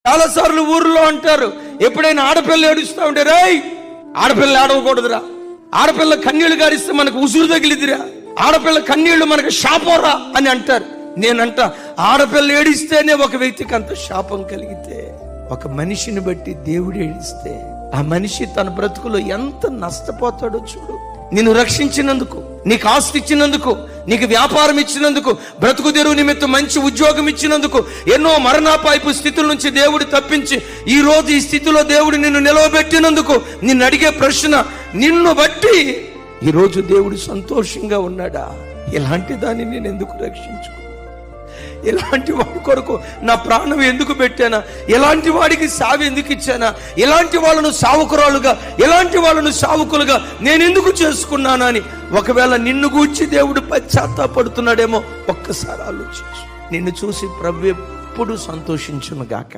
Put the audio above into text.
చాలా సార్లు ఊర్లో అంటారు, ఎప్పుడైనా ఆడపిల్ల ఏడుస్తూ ఉంటే, రేయ్ ఆడపిల్ల ఆడవకూడదురా, ఆడపిల్ల కన్నీళ్లు గారిస్తే మనకు ఉసురు తగిలిదిరా, ఆడపిల్ల కన్నీళ్లు మనకు శాపంరా అని అంటారు. నేనంట, ఆడపిల్ల ఏడిస్తేనే ఒక వ్యక్తికి అంత శాపం కలిగితే, ఒక మనిషిని బట్టి దేవుడు ఏడిస్తే ఆ మనిషి తన బ్రతుకులో ఎంత నష్టపోతాడో చూడు. నిన్ను రక్షించినందుకు, నీకు ఆస్తి ఇచ్చినందుకు, నీకు వ్యాపారం ఇచ్చినందుకు, బ్రతుకు తెరువు నిమిత్తం మంచి ఉద్యోగం ఇచ్చినందుకు, ఎన్నో మరణాపాయపు స్థితుల నుంచి దేవుడు తప్పించి ఈ రోజు ఈ స్థితిలో దేవుడు నిన్ను నిలవబెట్టినందుకు నిన్ను అడిగే ప్రశ్న, నిన్ను బట్టి ఈరోజు దేవుడు సంతోషంగా ఉన్నాడా? ఇలాంటి దాన్ని నేను ఎందుకు రక్షించుకో? ఎలాంటి వాడి కొరకు నా ప్రాణం ఎందుకు పెట్టానా? ఎలాంటి వాడికి సావి ఎందుకు ఇచ్చానా? ఎలాంటి వాళ్ళను సావుకురాలుగా, ఎలాంటి వాళ్ళను సావుకులుగా నేను ఎందుకు చేసుకున్నానా అని ఒకవేళ నిన్ను గూర్చి దేవుడు పశ్చాత్తాపడుతున్నాడేమో ఒక్కసారి ఆలోచించు. నిన్ను చూసి ప్రభువు ఎప్పుడు సంతోషించును గాక.